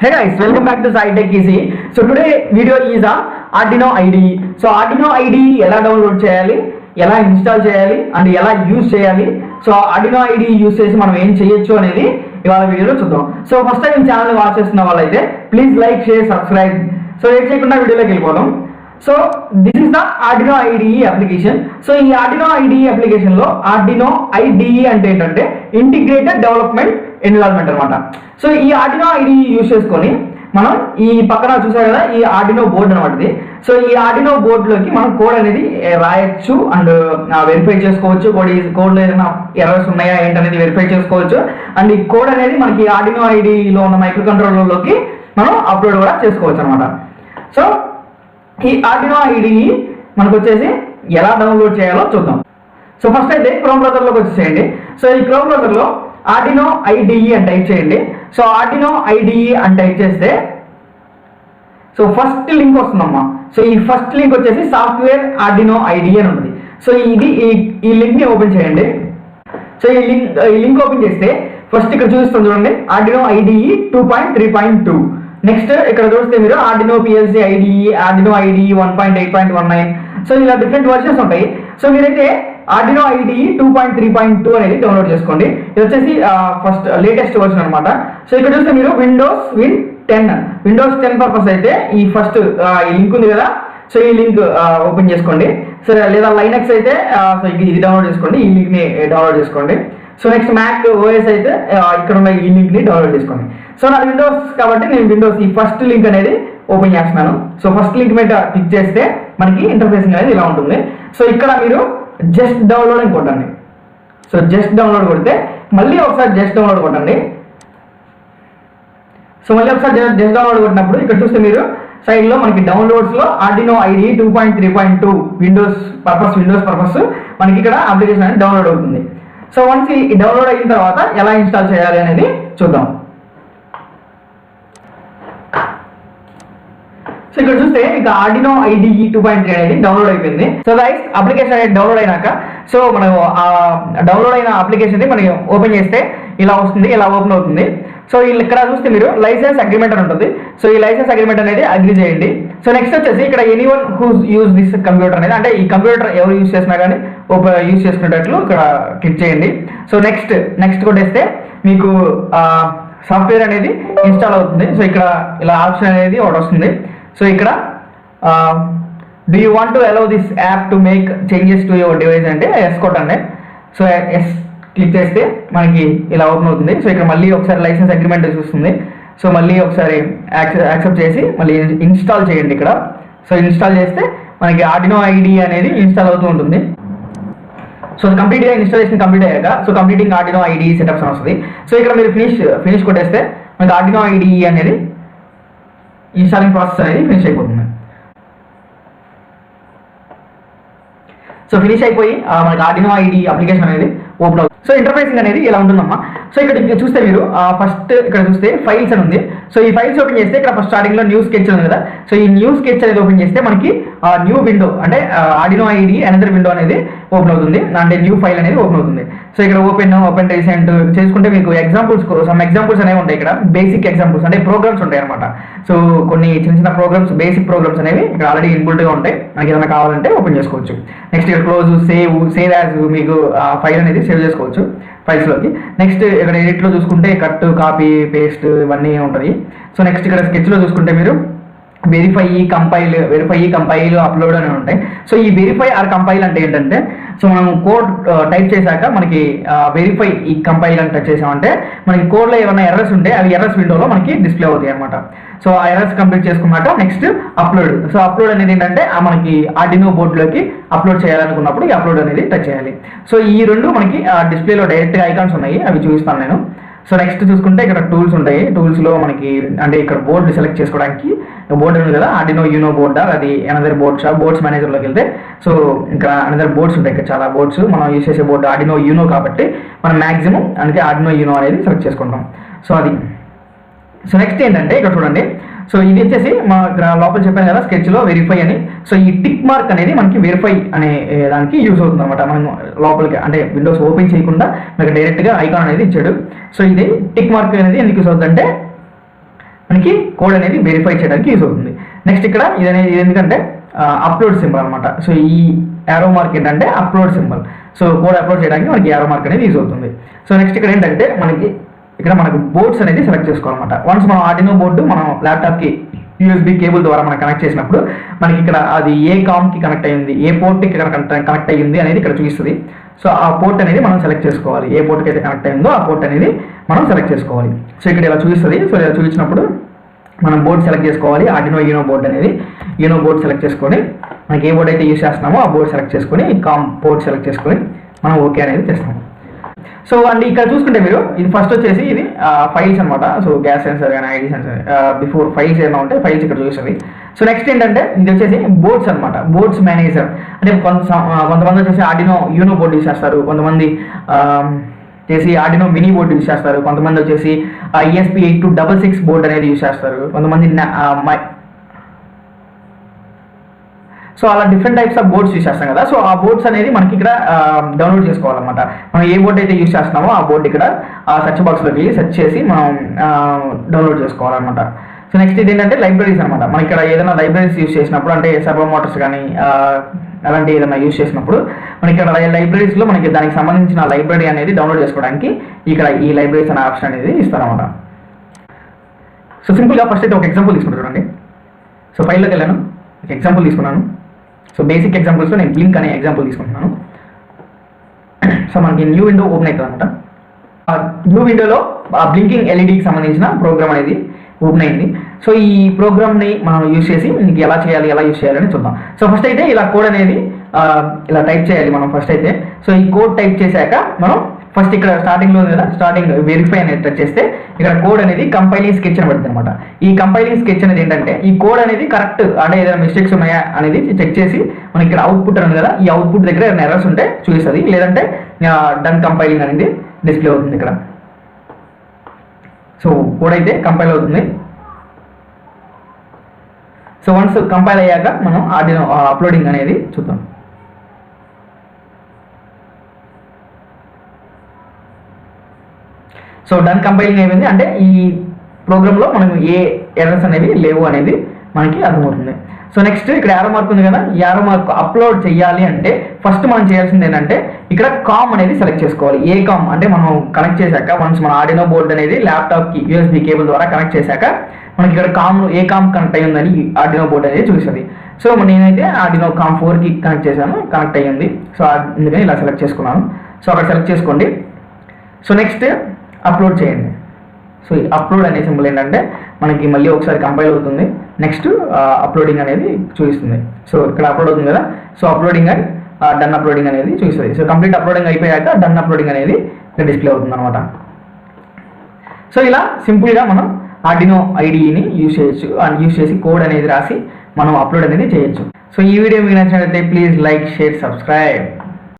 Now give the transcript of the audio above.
Hey guys, welcome back to SciTech Easy. So today video is a Arduino IDE. So Arduino IDE ఎలా download చేయాలి, ఎలా install చేయాలి and ఎలా use చేయాలి. So Arduino IDE use చేసి మనం ఏం చేయొచ్చు అనేది ఇవాళ వీడియోలో చూద్దాం. So first time channel watch చేస్తున్న వాళ్ళైతే please like, share, subscribe. So late చేయకుండా వీడియోలోకి వెళ్ళిపోదాం. So this is the Arduino IDE application. So ఈ Arduino IDE అప్లికేషన్ లో Arduino IDE అంటే ఏంటంటే ఇంటిగ్రేటెడ్ డెవలప్మెంట్ ఎన్విరాన్మెంట్ అన్నమాట. సో ఈ Arduino IDE యూజ్ చేసుకొని మనం ఈ పక్కన చూసారు కదా, ఈ Arduino బోర్డ్ అనమాట ఇది. సో ఈ Arduino బోర్డులోకి మనం కోడ్ అనేది రాయొచ్చు అండ్ వెరిఫై చేసుకోవచ్చు. కోడ్లో ఏదైనా ఎర్రర్స్ ఉన్నాయా ఏంటనేది వెరిఫై చేసుకోవచ్చు. అండ్ ఈ కోడ్ అనేది మనకి Arduino IDE లో ఉన్న మైక్రో కంట్రోలర్లోకి మనం అప్లోడ్ కూడా చేసుకోవచ్చు అనమాట. సో ఈ Arduino IDE మనకు వచ్చేసి ఎలా డౌన్లోడ్ చేయాలో చూద్దాం. సో ఫస్ట్ అయితే క్రోమ్ బ్రౌజర్లోకి వచ్చేసేయండి. సో ఈ క్రోమ్ బ్రౌజర్లో Arduino IDE అని టైప్ చేయండి. సో Arduino IDE అని టైప్ చేస్తే సో ఫస్ట్ లింక్ వస్తుందమ్మా. సో ఈ ఫస్ట్ లింక్ వచ్చేసి సాఫ్ట్వేర్ Arduino IDE అని ఉంటుంది. సో ఇది ఈ లింక్ని ఓపెన్ చేయండి. సో ఈ లింక్ ఓపెన్ చేస్తే ఫస్ట్ ఇక్కడ చూపిస్తుంది చూడండి, Arduino IDE 2.3.2. నెక్స్ట్ ఇక్కడ చూస్తే మీరు Arduino PLC IDE, Arduino IDE 1.8.19. So ఇలా డిఫరెంట్ వర్షన్స్ ఉంటాయి. సో మీరైతే Arduino IDE 2.3.2 అనేది డౌన్లోడ్ చేసుకోండి. ఇది వచ్చేసి ఫస్ట్ లేటెస్ట్ వర్షన్ అనమాట. సో ఇక్కడ చూస్తే మీరు విండోస్ 10 పర్పస్ అయితే ఈ ఫస్ట్ ఈ లింక్ ఉంది కదా, సో ఈ లింక్ ఓపెన్ చేసుకోండి. సో లేదా లైనక్స్ అయితే సో ఇది డౌన్లోడ్ చేసుకోండి, ఈ లింక్ని డౌన్లోడ్ చేసుకోండి. సో నెక్స్ట్ మ్యాక్ ఓఎస్ అయితే ఇక్కడ ఉన్న ఈ లింక్ని డౌన్లోడ్ చేసుకోండి. సో నా విండోస్ కాబట్టి నేను విండోస్ ఈ ఫస్ట్ లింక్ అనేది ఓపెన్ చేస్తున్నాను. సో ఫస్ట్ లింక్ మీద క్లిక్ చేస్తే మనకి ఇంటర్ఫేసింగ్ అనేది ఇలా ఉంటుంది. సో ఇక్కడ మీరు జస్ట్ డౌన్లోడ్ అని కొట్టండి. సో జస్ట్ డౌన్లోడ్ కొడితే మళ్ళీ ఒకసారి జస్ట్ డౌన్లోడ్ కొట్టండి. సో మళ్ళీ ఒకసారి జస్ట్ డౌన్లోడ్ కొట్టినప్పుడు ఇక్కడ చూస్తే మీరు సైడ్లో మనకి డౌన్లోడ్స్లో Arduino IDE 2.3.2 విండోస్ పర్పస్ మనకి ఇక్కడ అప్లికేషన్ అనేది డౌన్లోడ్ అవుతుంది. సో వన్స్ ఈ డౌన్లోడ్ అయిన తర్వాత ఎలా ఇన్స్టాల్ చేయాలి అనేది చూద్దాం. సో ఇక్కడ చూస్తే ఇక Arduino IDE 2.3 అనేది డౌన్లోడ్ అయిపోయింది. సో గైస్ అప్లికేషన్ అనేది డౌన్లోడ్ అయినాక సో మనం డౌన్లోడ్ అయిన అప్లికేషన్ మనకి ఓపెన్ చేస్తే ఇలా వస్తుంది, ఇలా ఓపెన్ అవుతుంది. సో ఇక్కడ చూస్తే మీరు లైసెన్స్ అగ్రిమెంట్ అని ఉంటుంది. సో ఈ లైసెన్స్ అగ్రిమెంట్ అనేది అగ్రి చేయండి. సో నెక్స్ట్ వచ్చేసి ఇక్కడ anyone who's use this computer అనేది, అంటే ఈ కంప్యూటర్ ఎవరు యూజ్ చేసినా కానీ యూజ్ చేసుకునేటట్లు ఇక్కడ క్లిక్ చేయండి. సో నెక్స్ట్ కొట్టేస్తే మీకు సాఫ్ట్వేర్ అనేది ఇన్స్టాల్ అవుతుంది. సో ఇక్కడ ఇలా ఆప్షన్ అనేది ఒకటి వస్తుంది. సో ఇక్కడ do you want to allow this app to make changes to your device అంటే ఎస్ కొట్టండి. సో ఎస్ క్లిక్ చేస్తే మనకి ఇలా ఓపెన్ అవుతుంది. సో ఇక్కడ మళ్ళీ ఒకసారి లైసెన్స్ అగ్రిమెంట్ చూస్తుంది. సో మళ్ళీ ఒకసారి యాక్సెప్ట్ చేసి మళ్ళీ ఇన్స్టాల్ చేయండి ఇక్కడ. సో ఇన్స్టాల్ చేస్తే మనకి Arduino IDE అనేది ఇన్స్టాల్ అవుతూ ఉంటుంది. సో కంప్లీట్గా ఇన్స్టాలేషన్ కంప్లీట్ అయ్యాక so completing Arduino IDE setups అని వస్తుంది. సో ఇక్కడ మీరు ఫినిష్ కొట్టేస్తే మనకి Arduino IDE అనేది ఇన్స్టాలింగ్ ప్రాసెస్ అనేది ఫినిష్ అయిపోతుంది. సో ఫినిష్ అయిపోయి మనకి Arduino IDE అప్లికేషన్ అనేది ఓపెన్ అవుతుంది. సో ఇంటర్ఫేసింగ్ అనేది ఇలా ఉంటుందమ్మా. సో ఇక్కడ చూస్తే మీరు ఫస్ట్ ఇక్కడ చూస్తే ఫైల్స్ అని ఉంది. సో ఈ ఫైల్స్ ఓపెన్ చేస్తే ఇక్కడ ఫస్ట్ స్టార్టింగ్లో న్యూ స్కెచ్ ఉంది కదా. సో ఈ న్యూ స్కెచ్ అనేది ఓపెన్ చేస్తే మనకి న్యూ విండో అంటే Arduino IDE అనదర్ విండో అనేది ఓపెన్ అవుతుంది, అంటే న్యూ ఫైల్ అనేది ఓపెన్ అవుతుంది. సో ఇక్కడ ఓపెన్ రీసెంట్ చేసుకుంటే మీకు సమ్ ఎగ్జాంపుల్స్ అనేవి ఉంటాయి. ఇక్కడ బేసిక్ ఎగ్జాంపుల్స్ అంటే ప్రోగ్రామ్స్ ఉంటాయి అనమాట. సో కొన్ని చిన్న ప్రోగ్రామ్స్, బేసిక్ ప్రోగ్రామ్స్ అనేవి ఇక్కడ ఆల్రెడీ ఇన్బుల్ట్గా ఉంటాయి. మనకి ఏదైనా కావాలంటే ఓపెన్ చేసుకోవచ్చు. నెక్స్ట్ ఇక్కడ క్లోజ్, సేవ్ యాజ్, మీకు ఫైల్ అనేది సేవ్ చేసుకోవచ్చు ఫైల్స్లోకి. నెక్స్ట్ ఇక్కడ ఎడిట్లో చూసుకుంటే కట్, కాపీ, పేస్ట్ ఇవన్నీ ఉంటుంది. సో నెక్స్ట్ ఇక్కడ స్కెచ్లో చూసుకుంటే మీరు వెరిఫై, కంపైల్, అప్లోడ్ అని ఉంటాయి. సో ఈ వెరిఫై ఆర్ కంపైల్ అంటే ఏంటంటే సో మనం కోడ్ టైప్ చేశాక మనకి వెరిఫై ఈ కంపైల్ అని టచ్ చేసామంటే మనకి కోడ్లో ఏమైనా ఎర్రర్స్ ఉంటే అవి ఎర్రర్స్ విండోలో మనకి డిస్ప్లే అవుతాయి అనమాట. సో ఆ ఎర్రర్స్ కంప్లీట్ చేసుకున్నాక నెక్స్ట్ అప్లోడ్. సో అప్లోడ్ అనేది ఏంటంటే మనకి Arduino బోర్డులోకి అప్లోడ్ చేయాలనుకున్నప్పుడు ఈ అప్లోడ్ అనేది టచ్ చేయాలి. సో ఈ రెండు మనకి డిస్ప్లేలో డైరెక్ట్గా ఐకాన్స్ ఉన్నాయి, అవి చూపిస్తాను నేను. సో నెక్స్ట్ చూసుకుంటే ఇక్కడ టూల్స్ ఉంటాయి. టూల్స్లో మనకి అంటే ఇక్కడ బోర్డు సెలెక్ట్ చేసుకోవడానికి బోర్డు ఉంది కదా, Arduino UNO బోర్డా, అది అనదర్ బోర్డ్స్ మేనేజర్లోకి వెళ్తే సో ఇక్కడ అనదర్ బోర్డ్స్ ఉంటాయి. ఇక్కడ చాలా బోర్డ్స్ మనం యూజ్ చేసే బోర్డు Arduino UNO కాబట్టి మనం మ్యాక్సిమం అందుకే Arduino UNO అనేది సెలెక్ట్ చేసుకుంటాం. సో అది. సో నెక్స్ట్ ఏంటంటే ఇక్కడ చూడండి, సో ఇది వచ్చేసి మా లోపల చెప్పాను కదా స్కెచ్లో వెరిఫై అని. సో ఈ టిక్ మార్క్ అనేది మనకి వెరిఫై అనే దానికి యూజ్ అవుతుంది అనమాట. మనం లోపలికి అంటే విండోస్ ఓపెన్ చేయకుండా మనకి డైరెక్ట్గా ఐకాన్ అనేది ఇచ్చాడు. సో ఇది టిక్ మార్క్ అనేది ఎందుకు యూజ్ అవుతుందంటే మనకి కోడ్ అనేది వెరిఫై చేయడానికి యూజ్ అవుతుంది. నెక్స్ట్ ఇక్కడ ఇది ఎందుకంటే అప్లోడ్ సింబల్ అనమాట. సో ఈ యారో మార్క్ ఏంటంటే upload symbol. So code upload చేయడానికి మనకి యారో మార్క్ అనేది యూజ్ అవుతుంది. సో నెక్స్ట్ ఇక్కడ ఏంటంటే మనకు బోర్డ్స్ అనేది సెలెక్ట్ చేసుకోవాలన్నమాట. వన్స్ మనం ఆర్డినో బోర్డు మనం ల్యాప్టాప్కి USB కేబుల్ ద్వారా మనం కనెక్ట్ చేసినప్పుడు మనకి ఇక్కడ అది ఏ కామ్కి కనెక్ట్ అయ్యింది, ఏ పోర్ట్కి కనెక్ట్ అయ్యింది అనేది ఇక్కడ చూపిస్తుంది. సో ఆ పోర్ట్ అనేది మనం సెలెక్ట్ చేసుకోవాలి. ఏ పోర్ట్కి అయితే కనెక్ట్ అయిందో ఆ పోర్ట్ అనేది మనం సెలెక్ట్ చేసుకోవాలి. సో ఇక్కడ ఇలా చూపిస్తుంది. సో ఇలా చూపించినప్పుడు మనం బోర్డు సెలెక్ట్ చేసుకోవాలి. ఆర్డినో యూనో బోర్డు అనేది యూనో బోర్డు సెలెక్ట్ చేసుకొని మనకి ఏ బోర్డు అయితే యూస్ చేస్తున్నామో ఆ బోర్డు సెలెక్ట్ చేసుకొని కామ్ పోర్ట్ సెలెక్ట్ చేసుకొని మనం ఓకే అనేది చేస్తాము. సో అండ్ ఇక్కడ చూసుకుంటే మీరు ఇది ఫస్ట్ వచ్చేసి ఇది ఫైల్స్ అనమాట. సో గ్యాస్ సెన్సర్ కానీ ఐడి సెన్సర్ బిఫోర్ ఫైల్స్ ఏమైనా ఉంటే ఫైల్స్ ఇక్కడ చూస్తుంది. సో నెక్స్ట్ ఏంటంటే ఇది వచ్చేసి బోర్డ్స్ అనమాట. బోర్డ్స్ మేనేజర్ అంటే కొంతమంది వచ్చేసి ఆర్డినో యూనో బోర్డు యూస్ చేస్తారు, కొంతమంది చేసి ఆర్డినో మినీ బోర్డు యూస్ చేస్తారు, కొంతమంది వచ్చేసి ESP8266 బోర్డు అనేది యూస్ చేస్తారు, కొంతమంది సో అలా different types of boards use చేస్తాం కదా. సో ఆ బోర్డ్స్ అనేది మనకి ఇక్కడ డౌన్లోడ్ చేసుకోవాలన్నమాట. మనం ఏ బోర్డు అయితే యూస్ చేస్తున్నామో ఆ బోర్డు ఇక్కడ సెర్చ్ బాక్స్లోకి వెళ్ళి సెర్చ్ చేసి మనం డౌన్లోడ్ చేసుకోవాలన్నమాట. సో నెక్స్ట్ ఇది ఏంటంటే లైబ్రరీస్ అనమాట. మనం ఇక్కడ ఏదైనా లైబ్రరీస్ యూస్ చేసినప్పుడు అంటే సర్వో మోటార్స్ కానీ అలాంటి ఏదైనా యూస్ చేసినప్పుడు మనకి ఇక్కడ లైబ్రరీస్లో మనకి దానికి సంబంధించిన లైబ్రరీ అనేది డౌన్లోడ్ చేసుకోవడానికి ఇక్కడ ఈ లైబ్రరీస్ అనే ఆప్షన్ అనేది ఇస్తారన్నమాట. సో సింపుల్గా ఫస్ట్ అయితే ఒక ఎగ్జాంపుల్ తీసుకుంటాను చూడండి. సో ఫైల్లోకి వెళ్ళాను, ఒక ఎగ్జాంపుల్ తీసుకున్నాను. సో బేసిక్ ఎగ్జాంపుల్స్లో నేను బ్లింక్ అనే ఎగ్జాంపుల్ తీసుకుంటున్నాను. సో మనకి న్యూ విండో ఓపెన్ అవుతుంది అనమాట. ఆ న్యూ విండోలో ఆ బ్లింకింగ్ ఎల్ఈడికి సంబంధించిన ప్రోగ్రామ్ అనేది ఓపెన్ అయింది. సో ఈ ప్రోగ్రామ్ని మనం యూస్ చేసి మీకు ఎలా చేయాలి, ఎలా యూస్ చేయాలని చూద్దాం. సో ఫస్ట్ అయితే ఇలా కోడ్ అనేది ఇలా టైప్ చేయాలి మనం ఫస్ట్ అయితే. సో ఈ కోడ్ టైప్ చేశాక మనం ఫస్ట్ ఇక్కడ స్టార్టింగ్లో ఉంది కదా, స్టార్టింగ్ వెరిఫై అనేది టచ్ చేస్తే ఇక్కడ కోడ్ అనేది కంపైలింగ్ స్కెచ్ అని పడుతుంది అనమాట. ఈ కంపైలింగ్ స్కెచ్ అనేది ఏంటంటే ఈ కోడ్ అనేది కరెక్ట్ అంటే ఏదైనా మిస్టేక్స్ ఉన్నాయా అనేది చెక్ చేసి మనకి ఇక్కడ అవుట్పుట్ ఉంది కదా, ఈ అవుట్పుట్ దగ్గర ఏదైనా ఎర్రర్స్ ఉంటే చూపిస్తుంది, లేదంటే డన్ కంపైలింగ్ అనేది డిస్ప్లే అవుతుంది ఇక్కడ. సో కోడ్ అయితే కంపైల్ అవుతుంది. సో వన్స్ కంపైల్ అయ్యాక మనం ఆర్డినో అప్లోడింగ్ అనేది చూద్దాం. సో డన్ కంపైలింగ్ అయిపోయింది అంటే ఈ ప్రోగ్రామ్లో మనం ఏ ఎర్రర్స్ అనేవి లేవు అనేది మనకి అర్థమవుతుంది. సో నెక్స్ట్ ఇక్కడ యారో మార్క్ ఉంది కదా, ఈ యారో మార్క్ అప్లోడ్ చేయాలి అంటే ఫస్ట్ మనం చేయాల్సింది ఏంటంటే ఇక్కడ కామ్ అనేది సెలెక్ట్ చేసుకోవాలి. ఏ కామ్ అంటే మనం కనెక్ట్ చేశాక వన్స్ మన ఆర్డినో బోర్డ్ అనేది ల్యాప్టాప్కి USB కేబుల్ ద్వారా కనెక్ట్ చేశాక మనకి ఇక్కడ ఏ కామ్ కనెక్ట్ అయ్యిందని ఆర్డినో బోర్డ్ అనేది చూస్తుంది. సో నేనైతే ఆర్డినో కామ్ 4కి కనెక్ట్ చేశాను, కనెక్ట్ అయ్యింది. సో అందుకని ఇలా సెలెక్ట్ చేసుకున్నాను. సో అక్కడ సెలెక్ట్ చేసుకోండి. సో నెక్స్ట్ అప్లోడ్ చేయండి. సో ఈ అప్లోడ్ అనే సింబల్ ఏంటంటే మనకి మళ్ళీ ఒకసారి కంపైల్ అవుతుంది, నెక్స్ట్ అప్లోడింగ్ అనేది చూపిస్తుంది. సో ఇక్కడ అప్లోడ్ అవుతుంది కదా, so uploading and done uploading అనేది చూపిస్తుంది. సో కంప్లీట్ అప్లోడింగ్ అయిపోయాక డన్ అప్లోడింగ్ అనేది ఇక్కడ డిస్ప్లే అవుతుంది అనమాట. సో ఇలా సింపుల్గా మనం ఆర్డినో ఐడిని యూస్ చేయొచ్చు అండ్ యూస్ చేసి కోడ్ అనేది రాసి మనం అప్లోడ్ అనేది చేయొచ్చు. సో ఈ వీడియో మీకు నచ్చినట్లయితే ప్లీజ్ లైక్, షేర్, సబ్స్క్రైబ్.